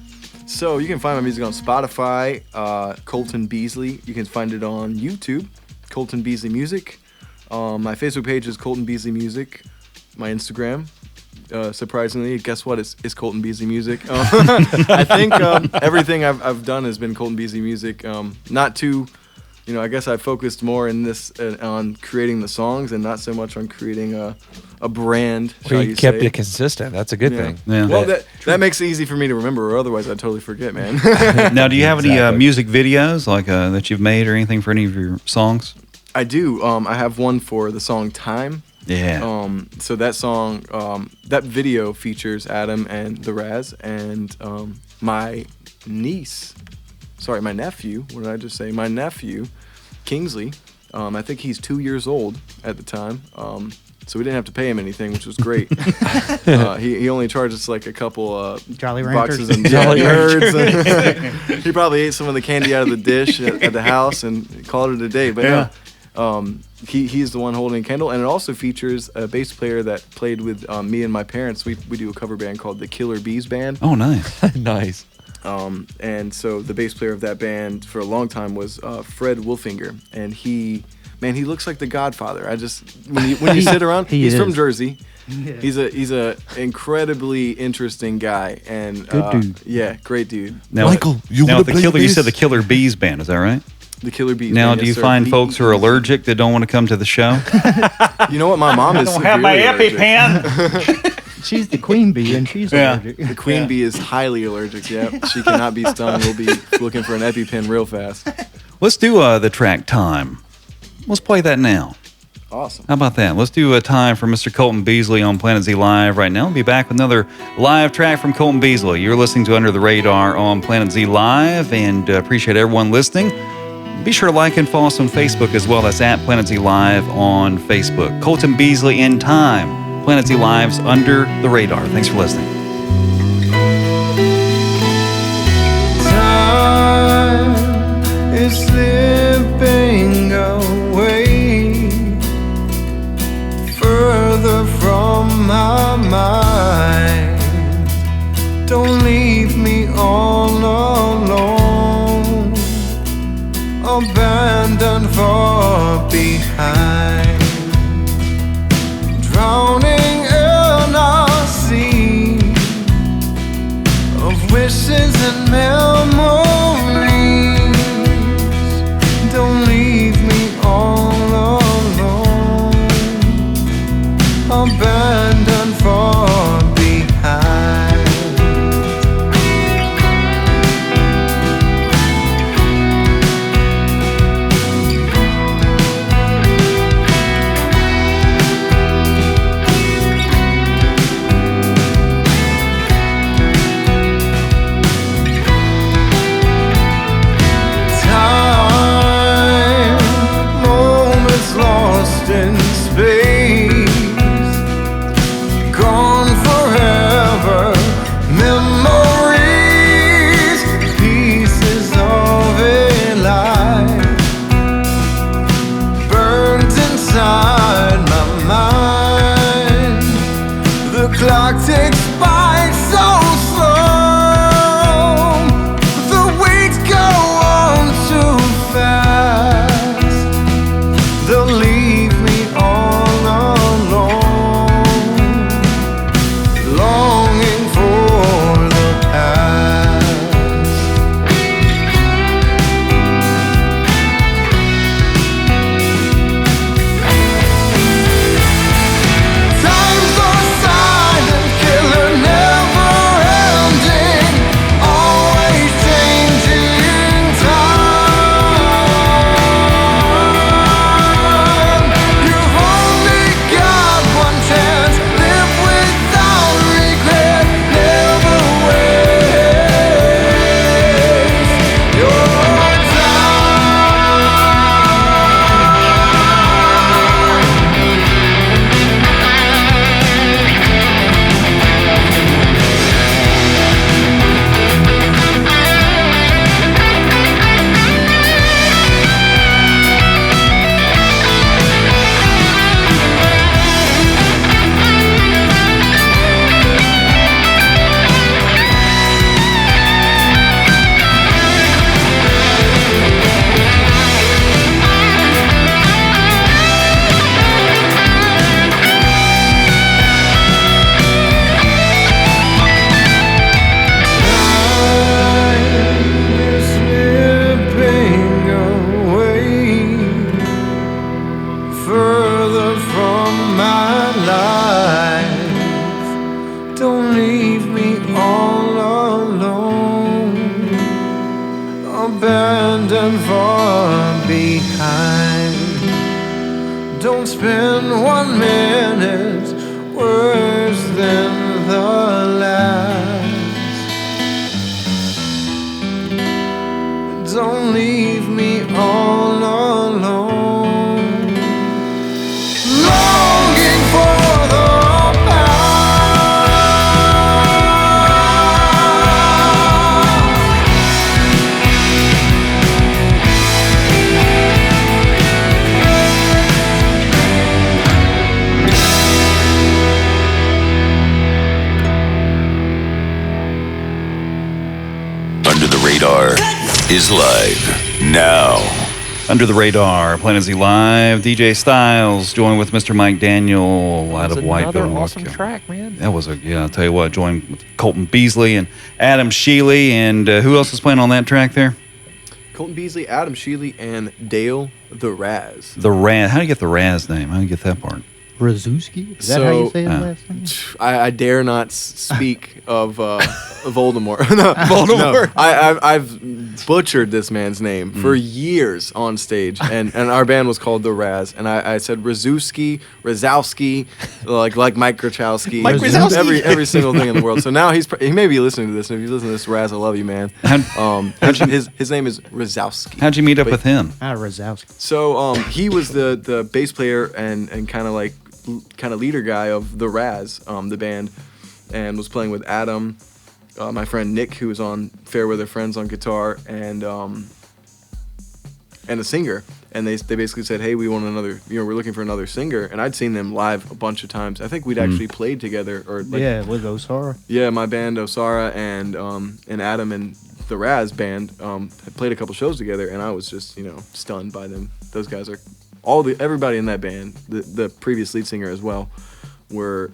So you can find my music on Spotify, Colton Beasley. You can find it on YouTube, Colton Beasley Music. My Facebook page is Colton Beasley Music. My Instagram, surprisingly. Guess what? It's Colton Beasley music. I think everything I've done has been Colton Beasley music. Not too, I guess I focused more in this on creating the songs and not so much on creating a brand. Well, you kept it consistent. That's a good thing. Yeah. Well, that makes it easy for me to remember, or otherwise I'd totally forget, man. Now, do you have any Exactly. music videos like that you've made or anything for any of your songs? I do. I have one for the song "Time." Yeah. So that song, that video features Adam and the Raz and my nephew. What did I just say? My nephew, Kingsley. I think he's 2 years old at the time. So we didn't have to pay him anything, which was great. He only charged us like a couple Jolly boxes Ranchers. and Jolly Nerds. He probably ate some of the candy out of the dish at the house and called it a day. But no, he's the one holding a candle, and it also features a bass player that played with me and my parents. We do a cover band called the Killer Bees Band. Oh, nice. Nice. And so the bass player of that band for a long time was Fred Wolfinger, and he looks like the Godfather. When you sit around, he's from Jersey. Yeah. He's a incredibly interesting guy and good dude. Yeah, great dude. Now, Michael, you said the Killer Bees Band, is that right? The Killer Bees. Now, Band, do yes, you sir. find folks who are allergic that don't want to come to the show? You know what? My mom is severely allergic. EpiPen. She's the queen bee, and she's allergic. The queen bee is highly allergic. Yeah, she cannot be stung. We'll be looking for an EpiPen real fast. Let's do the track "Time." Let's play that now. Awesome. How about that? Let's do a time for Mr. Colton Beasley on Planet Z Live right now. We'll be back with another live track from Colton Beasley. You're listening to Under the Radar on Planet Z Live, and appreciate everyone listening. Be sure to like and follow us on Facebook as well. That's at Planet Z Live on Facebook. Colton Beasley in Time. Planet Z Live's Under the Radar. Thanks for listening. Time is slipping away further from my mind. Don't leave me all alone, abandoned far behind, drowning in a sea of wishes and memories. Don't leave me all alone, abandoned far behind. In space, gone forever. Memories, pieces of a life, burned inside my mind. The clock takes by so slow. The weeks go on too fast. They'll leave all alone, longing for the past. Time's so silent, killer is live now. Under the Radar, Planet Z Live, DJ Styles, joined with Mr. Mike Daniel out of Whiteville, Another North awesome Carolina. track, man. That was I'll tell you what, joined with Colton Beasley and Adam Shealy, and who else was playing on that track there? Colton Beasley, Adam Shealy, and Dale the Raz. The Raz. How do you get the Raz name? How do you get that part? Razuski? Is that how you say his last name? I dare not speak of Voldemort. No, Voldemort. No, I've butchered this man's name for years on stage, and our band was called the Raz, and I said Razuski, Razowski, like Mike Grachowski, Mike Wazowski. every single thing in the world. So now he may be listening to this, and if you listen to this, Raz, I love you, man. His name is Razowski. How'd you meet up with him? Razowski. So he was the bass player and kind of leader guy of the Raz, the band, and was playing with Adam, my friend Nick, who was on Fairweather Friends on guitar, and a singer. And they basically said, hey, we want another, we're looking for another singer. And I'd seen them live a bunch of times. I think we'd actually played together, with Osara. Yeah, my band Osara and Adam and the Raz band had played a couple shows together, and I was just stunned by them. Those guys are everybody in that band, the previous lead singer as well, were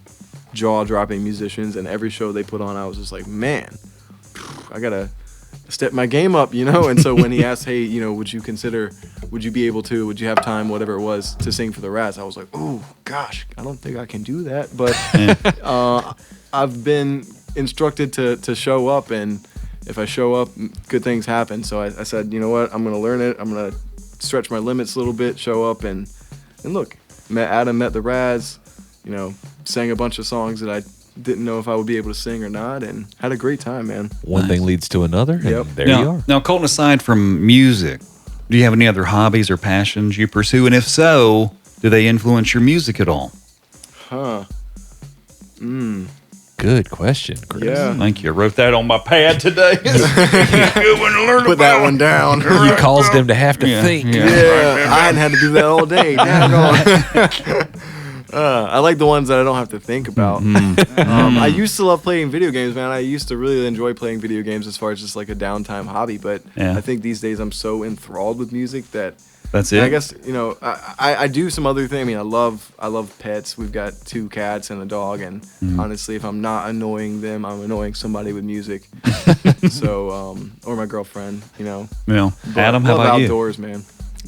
jaw-dropping musicians, and every show they put on, I was just like, man, I gotta step my game up, And so when he asked, hey, would you have time, whatever it was, to sing for the Raz, I was like, oh gosh, I don't think I can do that, but I've been instructed to show up, and if I show up, good things happen. So I said, you know what, I'm gonna learn it. I'm gonna stretch my limits a little bit, show up, and look, met Adam, met the Raz, sang a bunch of songs that I didn't know if I would be able to sing or not, and had a great time, man. One thing leads to another, and Yep. there you are. Now, Colton, aside from music, do you have any other hobbies or passions you pursue? And if so, do they influence your music at all? Good question, Chris. Yeah. Thank you. I wrote that on my pad today. Good one to learn Put that one down. You caused him to have to think. Yeah, I hadn't had to do that all day. I like the ones that I don't have to think about. I used to love playing video games, man. I used to really enjoy playing video games as far as just like a downtime hobby. But I think these days I'm so enthralled with music that that's it. I guess I do some other thing. I mean, I love pets. We've got 2 cats and a dog, and honestly, if I'm not annoying them, I'm annoying somebody with music. So or my girlfriend, Yeah. But Adam, how love about you? outdoors, man.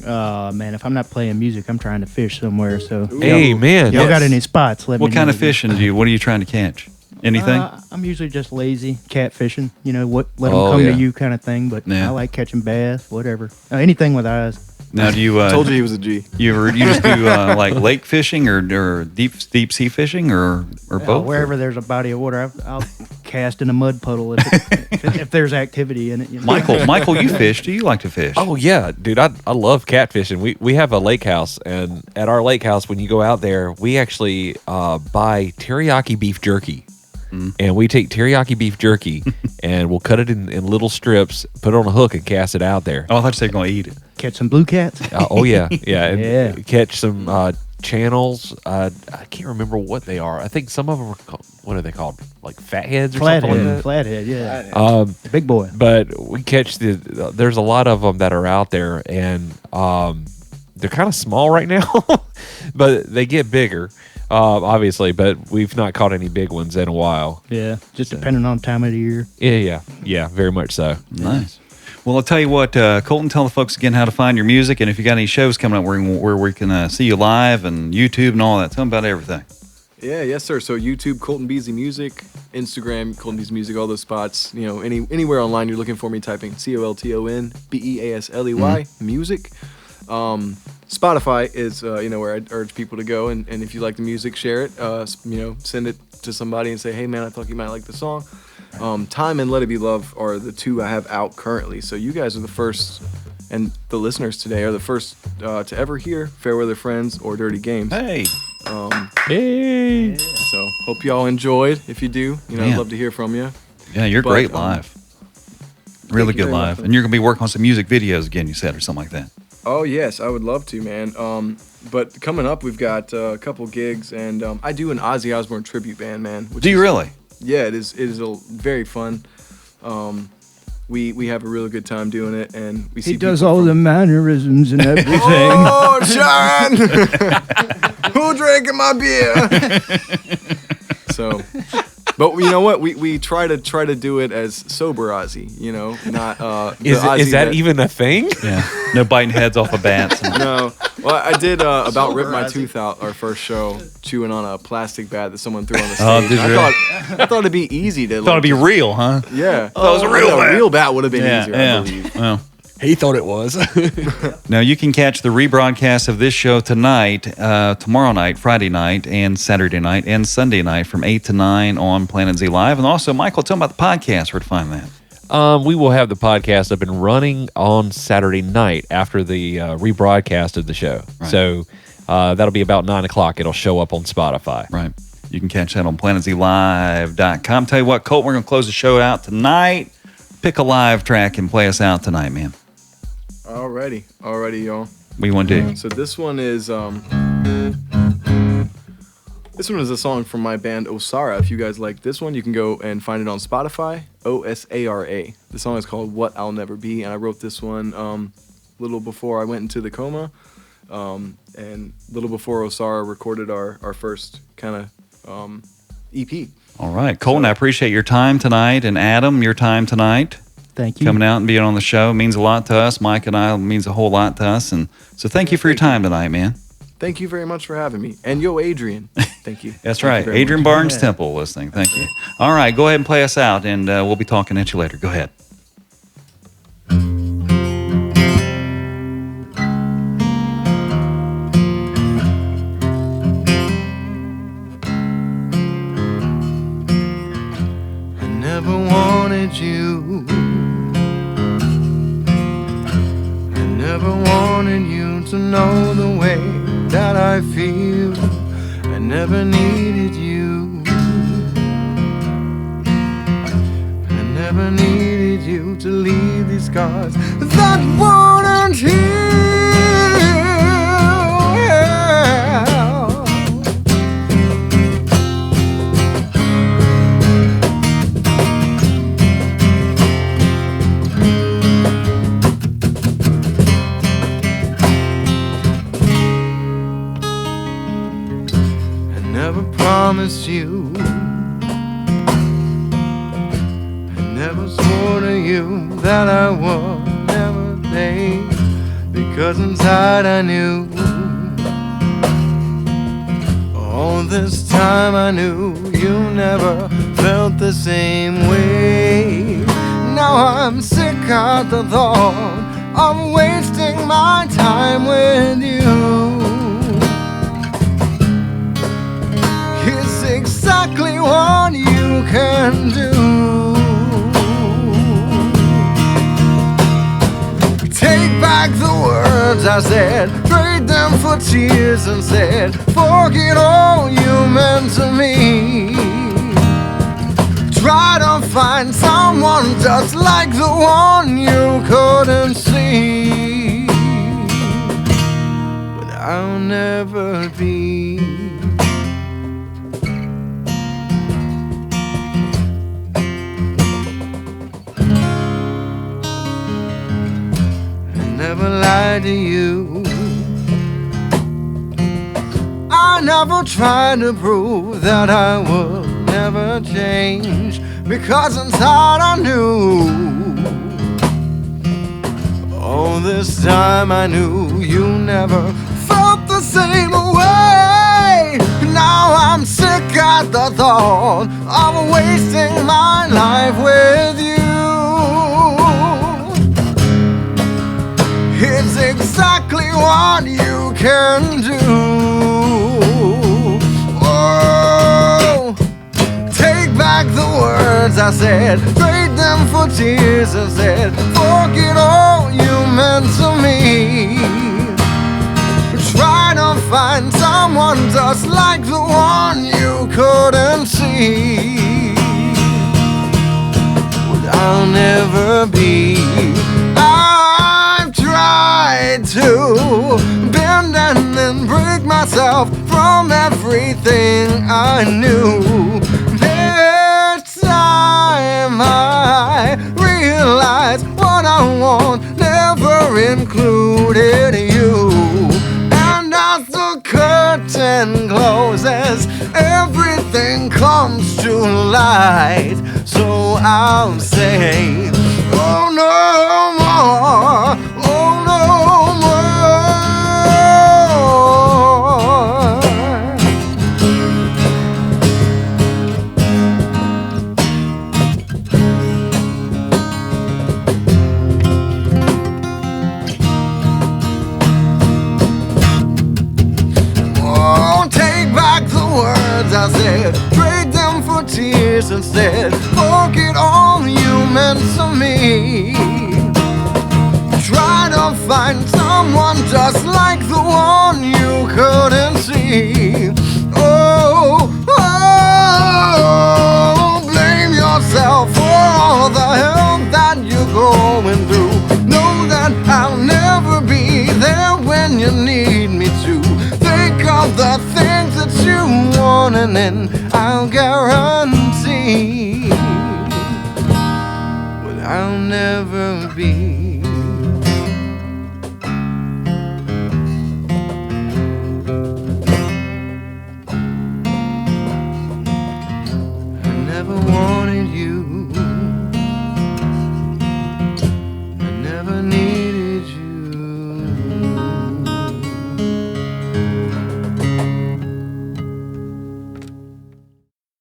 Man, if I'm not playing music, I'm trying to fish somewhere. So, Hey, man. y'all got any spots? Let me What kind know. of fishing do you? What are you trying to catch? Anything? I'm usually just lazy, catfishing. Let them Oh, come yeah. to you kind of thing. But Yeah. I like catching bass, whatever. Anything with eyes. Now, do you? Told you he was a G. You just do like lake fishing or deep sea fishing or both? Wherever there's a body of water, I'll cast in a mud puddle if there's activity in it. Michael, you fish. Do you like to fish? Oh yeah, dude, I love catfishing. We have a lake house, and at our lake house, when you go out there, we actually buy teriyaki beef jerky. And we take teriyaki beef jerky and we'll cut it in little strips, put it on a hook, and cast it out there. Oh, I thought you said you're going to eat it. Catch some blue cats. Oh yeah, yeah, and Yeah. catch some channels. I can't remember what they are. I think some of them are what are they called? Like fatheads or something like that. Flathead, yeah. Big boy. But we catch there's a lot of them that are out there, and they're kind of small right now, but they get bigger, obviously. But we've not caught any big ones in a while. Yeah, just depending on time of the year. Yeah, very much so. Nice. Well, I'll tell you what, Colton, tell the folks again how to find your music, and if you got any shows coming up where we can see you live and YouTube and all that. Tell them about everything. Yeah, yes, sir. So YouTube, Colton Beasley Music, Instagram, Colton Beasley Music, all those spots. Anywhere online you're looking for me, typing COLTONBEASLEY music. Spotify is where I urge people to go, and if you like the music, share it. Send it to somebody and say, hey man, I thought you might like the song. Time and Let It Be Love are the 2 I have out currently. So you guys are the first, and the listeners today are the first to ever hear Fairweather Friends or Dirty Games. Hey. Hey. So hope y'all enjoyed. If you do, I'd love to hear from you. Yeah, you're But, great live. Really you good very live. much. And you're going to be working on some music videos again, you said, or something like that. Oh yes, I would love to, man. But coming up, we've got a couple gigs, and I do an Ozzy Osbourne tribute band, man. Do you really? Yeah, it is very fun. we have a really good time doing it, and we see He does people all from- the mannerisms and everything. Oh, Sharon! Who drinking my beer? So, but you know what? We try to do it as sober Ozzy. You know, not the Is Ozzy that even a thing? Yeah. No biting heads off of bats. No. Well, I did about Sober rip my Ozzy. tooth out our first show, chewing on a plastic bat that someone threw on the stage. Oh, did you really? I thought it'd be easy to. Thought it'd be real, huh? Yeah. Thought it was a real bat. A real bat would have been Yeah, easier, yeah. I believe. Well. He thought it was. Now, you can catch the rebroadcast of this show tonight, tomorrow night, Friday night, and Saturday night, and Sunday night from 8 to 9 on Planet Z Live. And also, Michael, tell them about the podcast, where to find that. We will have the podcast up and running on Saturday night after the rebroadcast of the show. Right. So that'll be about 9 o'clock. It'll show up on Spotify. Right. You can catch that on planetzlive.com. Tell you what, Colt, we're going to close the show out tonight. Pick a live track and play us out tonight, man. Alrighty, y'all. What do you want to do? So this one is a song from my band Osara. If you guys like this one, you can go and find it on Spotify. Osara. The song is called "What I'll Never Be," and I wrote this one a little before I went into the coma, and a little before Osara recorded our first kind of EP. All right. Colton, I appreciate your time tonight. And Adam, your time tonight. Thank you. Coming out and being on the show means a lot to us. Mike and I, it means a whole lot to us. And so thank you for your time tonight, man. Thank you very much for having me. And yo, Adrian. Thank you. That's Thank you right. very Adrian much. Barnes Temple listening. Thank you. All right. Go ahead and play us out, and we'll be talking at you later. Go ahead. I never wanted you. I never wanted you to know the way that I feel. I never needed you. I never needed you to leave these scars that wouldn't heal. Never promised you. I never swore to you that I would never leave, because inside I knew. All this time I knew you never felt the same way. Now I'm sick of the thought of wasting my time with you. It's exactly what you can do. Take back the words I said, trade them for tears instead. Forget all you meant to me. Try to find someone just like the one you couldn't see. But I'll never be. Never lied to you. I never tried to prove that I would never change, because inside I knew. All this time I knew you never felt the same way. Now I'm sick at the thought of wasting my life with you. It's exactly what you can do. Oh, take back the words I said, trade them for tears instead. Forget all you meant to me. Try to find someone just like the one you couldn't see. But I'll never be. I've tried to bend and then break myself from everything I knew. This time I realized curtain closes, everything comes to light. So I'll say, oh no more, oh no more. Words I said, trade them for tears instead. Forget all you meant to me. Try to find someone just like the one you couldn't see. Oh, oh, blame yourself for all the hell that you're going through. Know that I'll never be there when you need me to. Think of the things that you want, and then I'll guarantee what I'll never be. I never wanted you.